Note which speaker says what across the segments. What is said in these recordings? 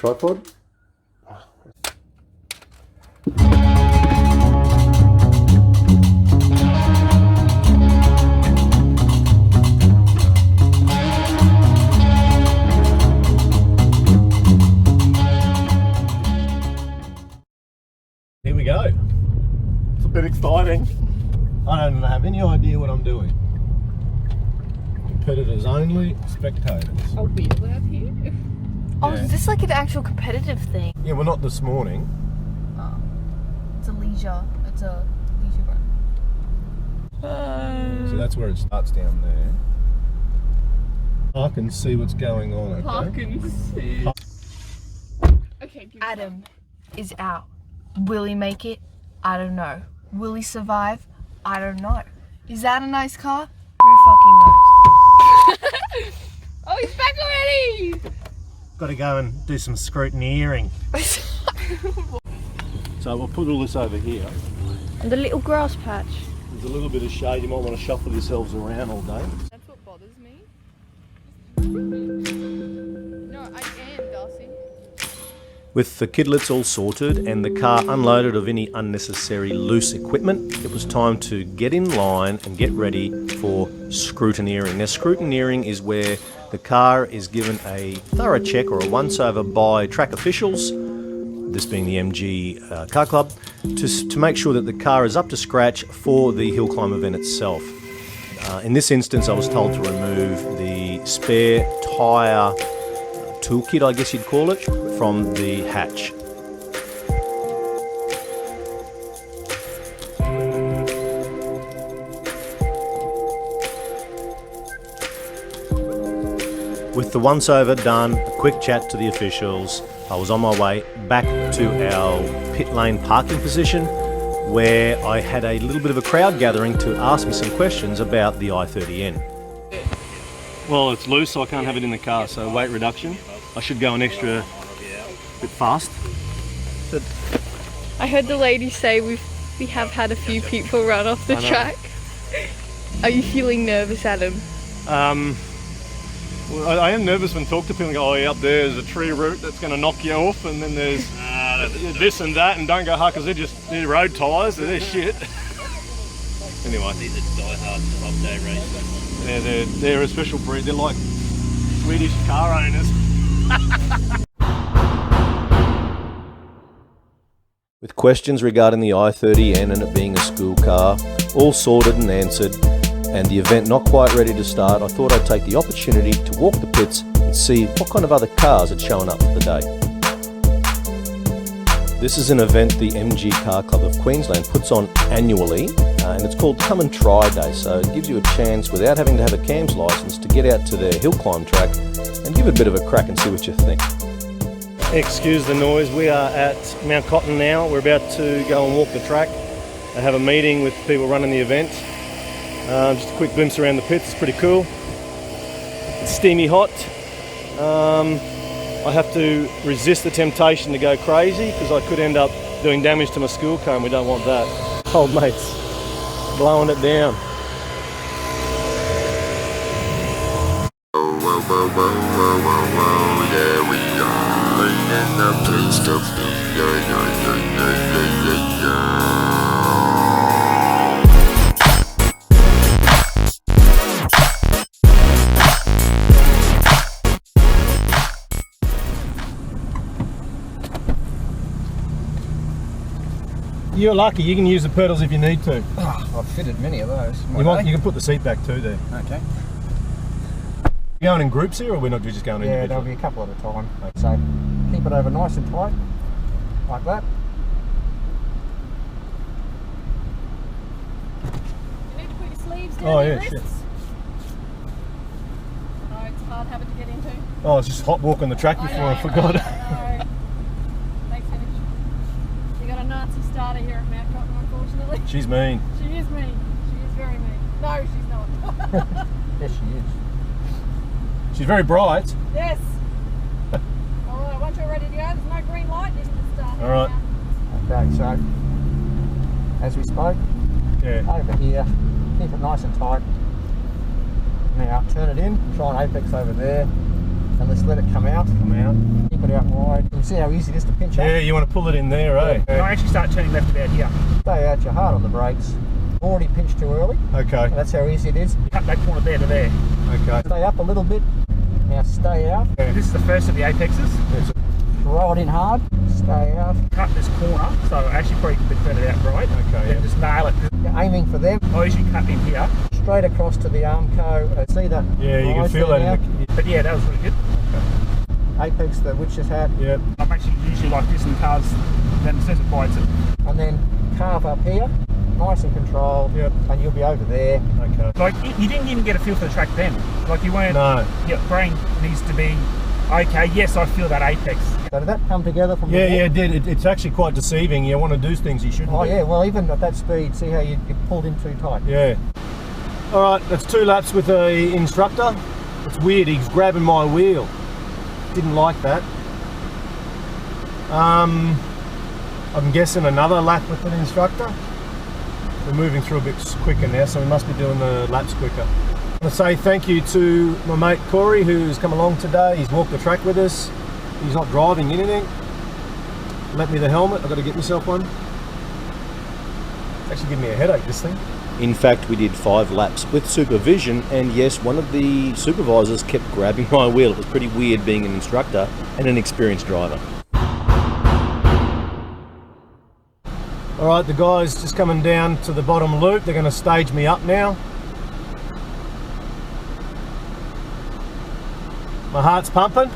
Speaker 1: tripod. Here we go. It's a bit exciting. I don't have any idea what I'm doing. Competitors only, spectators.
Speaker 2: Are we allowed here?
Speaker 3: Oh,
Speaker 1: Yeah.
Speaker 3: is this like an actual competitive thing?
Speaker 1: Yeah, well, not this morning.
Speaker 3: Oh, it's a leisure run.
Speaker 1: So that's where it starts down there. I can see what's going on, okay?
Speaker 2: Park and see. Okay, give
Speaker 3: Adam is out. Will he make it? I don't know. Will he survive? I don't know. Is that a nice car? Who fucking knows?
Speaker 2: Oh, he's back already!
Speaker 1: Got to go and do some scrutineering. So we'll put all this over here.
Speaker 3: And the little grass patch.
Speaker 1: There's a little bit of shade, you might want to shuffle yourselves around all day.
Speaker 2: That's what bothers me. No, I am, Darcy.
Speaker 1: With the kidlets all sorted and the car unloaded of any unnecessary loose equipment, it was time to get in line and get ready for scrutineering. Now, scrutineering is where the car is given a thorough check or a once-over by track officials, this being the MG Car Club, to make sure that the car is up to scratch for the hill climb event itself. In this instance, I was told to remove the spare tyre toolkit, I guess you'd call it, from the hatch. With the once over done, a quick chat to the officials, I was on my way back to our pit lane parking position, where I had a little bit of a crowd gathering to ask me some questions about the i30N. Well, it's loose, so I can't have it in the car, so weight reduction. I should go an extra bit fast. But
Speaker 2: I heard the lady say we have had a few people run off the track. Are you feeling nervous, Adam?
Speaker 1: Well, I am nervous when talk to people and go, oh yeah, up there's a tree root that's going to knock you off, and then there's this and that, and don't go hard because they're road tyres, they're shit. Anyway.
Speaker 4: These are die-hard top-day racers.
Speaker 1: They're a special breed, they're like Swedish car owners. With questions regarding the i30N and it being a school car, all sorted and answered, and the event not quite ready to start, I thought I'd take the opportunity to walk the pits and see what kind of other cars had shown up for the day. This is an event the MG Car Club of Queensland puts on annually, and it's called Come and Try Day, so it gives you a chance, without having to have a CAMS licence, to get out to their hill climb track and give it a bit of a crack and see what you think. Excuse the noise, we are at Mount Cotton now. We're about to go and walk the track. I have a meeting with people running the event. Just a quick glimpse around the pits, it's pretty cool. It's steamy hot. I have to resist the temptation to go crazy because I could end up doing damage to my school car, and we don't want that. Old mates blowing it down.
Speaker 5: Yeah, we are in the place to be.
Speaker 1: You're lucky, you can use the pedals if you need to.
Speaker 6: Oh, I've fitted many of those.
Speaker 1: You can put the seat back too there.
Speaker 6: Okay.
Speaker 1: You going in groups here, or we're not just going
Speaker 6: Yeah, there'll
Speaker 1: individually?
Speaker 6: be a couple at a time. So keep it over nice and tight, like that.
Speaker 2: You need to put your sleeves down
Speaker 1: Oh,
Speaker 2: your
Speaker 1: yeah, shit.
Speaker 2: wrists. No, it's a hard habit to get into.
Speaker 1: Oh, it's just hot walking the track before I forgot.
Speaker 2: No. Thanks, finish. You got a Nazi starter here at Mount Cotton, unfortunately.
Speaker 1: She's mean.
Speaker 2: She is mean. She is very mean. No, she's not.
Speaker 6: Yes, she is.
Speaker 1: She's very bright.
Speaker 2: Yes. Alright, once you're ready to go, there's no green light, you can just start.
Speaker 1: All right.
Speaker 6: Okay, so as we spoke,
Speaker 1: Yeah.
Speaker 6: over here, keep it nice and tight. Now turn it in, try and apex over there. and let's let it come out.
Speaker 1: Come out.
Speaker 6: Keep it out wide. You can see how easy it is to pinch up.
Speaker 1: Yeah, you want to pull it in there, eh?
Speaker 4: And I actually start turning left about here.
Speaker 6: Stay out, you're hard on the brakes. Already pinched too early.
Speaker 1: Okay.
Speaker 6: That's how easy it is.
Speaker 4: Cut that corner there to there.
Speaker 1: Okay.
Speaker 6: Stay up a little bit. Now stay out.
Speaker 4: This is the first of the apexes.
Speaker 6: Throw it in hard. Stay out.
Speaker 4: Cut this corner, so actually probably a bit further out right.
Speaker 1: Okay,
Speaker 4: Then
Speaker 1: yeah.
Speaker 4: just nail it.
Speaker 6: You're aiming for them.
Speaker 4: I usually cut in here.
Speaker 6: Straight across to the Armco. See that?
Speaker 1: Yeah, you can
Speaker 6: rise
Speaker 1: feel
Speaker 6: there
Speaker 1: that in
Speaker 6: now?
Speaker 1: the...
Speaker 4: But yeah, that was really good.
Speaker 6: Apex the witch's hat.
Speaker 1: Yep.
Speaker 4: I'm actually usually like this in cars, then as soon as it bites it.
Speaker 6: And then carve up here. Nice and controlled.
Speaker 1: Yep.
Speaker 6: And you'll be over there.
Speaker 1: Okay.
Speaker 4: Like, you didn't even get a feel for the track then. Like, you weren't...
Speaker 1: No.
Speaker 4: Your brain needs to be, okay, yes, I feel that apex.
Speaker 6: So did that come together from
Speaker 1: Yeah,
Speaker 6: the
Speaker 1: yeah, it did. It's actually quite deceiving. You want to do things you shouldn't
Speaker 6: Oh
Speaker 1: do.
Speaker 6: yeah, well even at that speed, see how you pulled in too tight.
Speaker 1: Yeah. All right, that's 2 laps with the instructor. It's weird, he's grabbing my wheel. Didn't like that. I'm guessing another lap with an instructor. We're moving through a bit quicker now, so we must be doing the laps quicker. I want to say thank you to my mate Corey, who's come along today. He's walked the track with us. He's not driving anything. Lent me the helmet. I've got to get myself one. It's actually giving me a headache, this thing. In fact, we did 5 laps with supervision, and yes, one of the supervisors kept grabbing my wheel. It was pretty weird being an instructor and an experienced driver. All right, the guys just coming down to the bottom loop. They're going to stage me up now. My heart's pumping.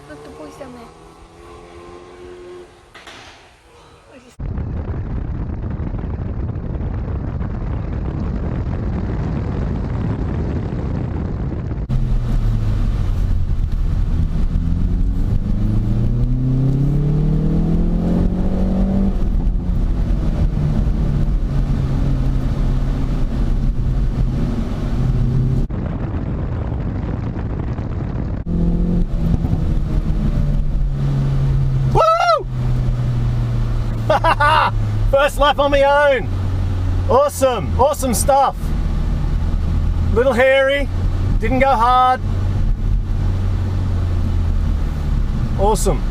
Speaker 2: Look, the boy's down there.
Speaker 1: Woo! First lap on my own. Awesome, awesome stuff. Little hairy, didn't go hard. Awesome.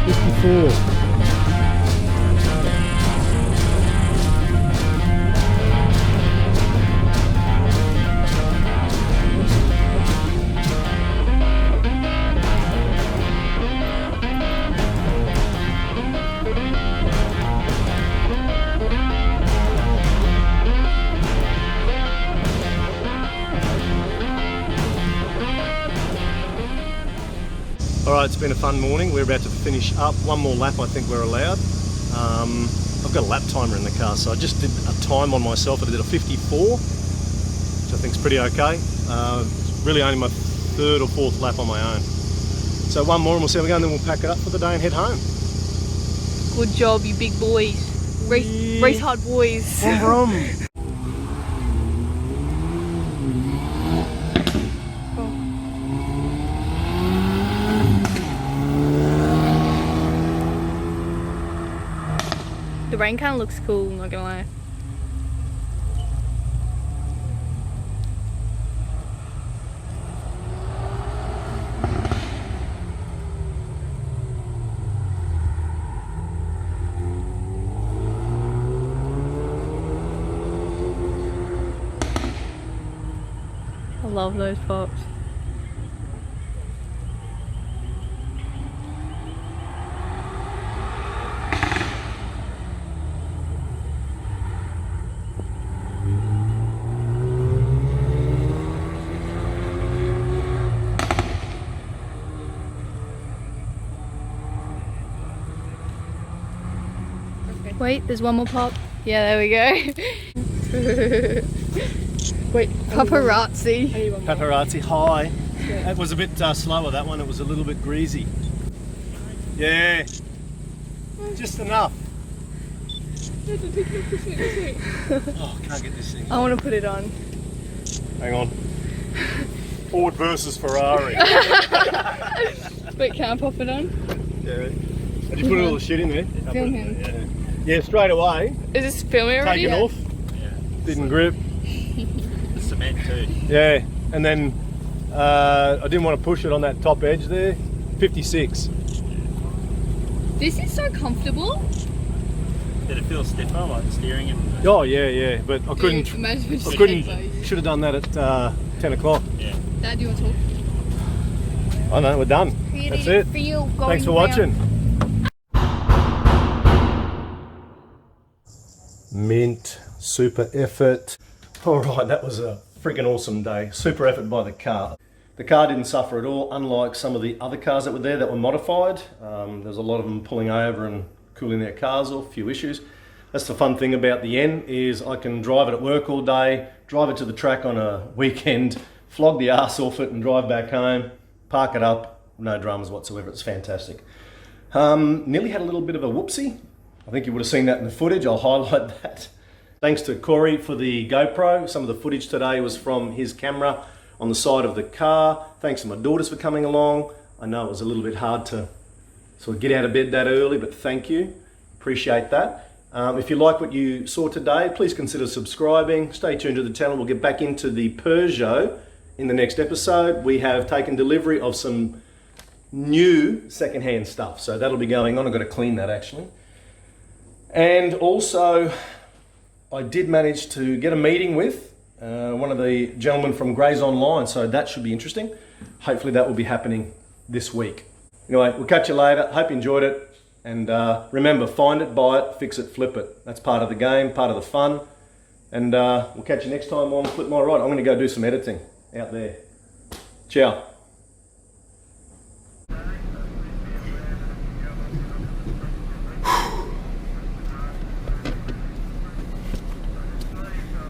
Speaker 1: 54. Alright, it's been a fun morning. We're about to finish up. One more lap I think we're allowed. I've got a lap timer in the car, so I just did a time on myself. I did a 54, which I think is pretty okay. It's really only my third or fourth lap on my own. So one more and we'll see how we go, and then we'll pack it up for the day and head home.
Speaker 2: Good job, you big boys. Race hard boys.
Speaker 1: Vroom, vroom.
Speaker 2: The rain kind of looks cool, I'm not gonna lie. I love those pops. Wait, there's one more pop. Yeah, there we go. Wait, paparazzi.
Speaker 1: Paparazzi, hi. That was a bit slower, that one. It was a little bit greasy. Yeah, just enough. Oh, can't get this thing.
Speaker 2: I want to put it on.
Speaker 1: Hang on. Ford versus Ferrari.
Speaker 2: Wait, can I pop it on?
Speaker 1: Yeah. Did you put all the shit in there?
Speaker 2: Film him.
Speaker 1: Yeah, straight away.
Speaker 2: Is this filming already?
Speaker 1: Taken off.
Speaker 7: Yeah.
Speaker 1: Didn't grip.
Speaker 7: The cement too.
Speaker 1: Yeah, and then I didn't want to push it on that top edge there. 56.
Speaker 2: This is so comfortable.
Speaker 7: Did it feel stiffer, like steering it?
Speaker 1: Oh yeah, but I couldn't.
Speaker 2: Imagine if
Speaker 1: I
Speaker 2: you
Speaker 1: couldn't. Should have done that at 10 o'clock.
Speaker 7: Yeah.
Speaker 2: Dad, do you want to talk?
Speaker 1: I know, we're done. That's it. Thanks for watching. Mint, super effort. All right, that was a freaking awesome day. Super effort by the car. The car didn't suffer at all, unlike some of the other cars that were there that were modified. There's a lot of them pulling over and cooling their cars off, a few issues. That's the fun thing about the N, is I can drive it at work all day, drive it to the track on a weekend, flog the arse off it and drive back home, park it up, no dramas whatsoever. It's fantastic. Nearly had a little bit of a whoopsie. I think you would have seen that in the footage. I'll highlight that. Thanks to Corey for the GoPro. Some of the footage today was from his camera on the side of the car. Thanks to my daughters for coming along. I know it was a little bit hard to sort of get out of bed that early, but thank you. Appreciate that. If you like what you saw today, please consider subscribing. Stay tuned to the channel. We'll get back into the Peugeot in the next episode. We have taken delivery of some new secondhand stuff, so that'll be going on. I've got to clean that actually. And also, I did manage to get a meeting with one of the gentlemen from Grays Online, so that should be interesting. Hopefully that will be happening this week. Anyway, we'll catch you later. Hope you enjoyed it. And remember, find it, buy it, fix it, flip it. That's part of the game, part of the fun. And we'll catch you next time on Flip My Ride. I'm going to go do some editing out there. Ciao.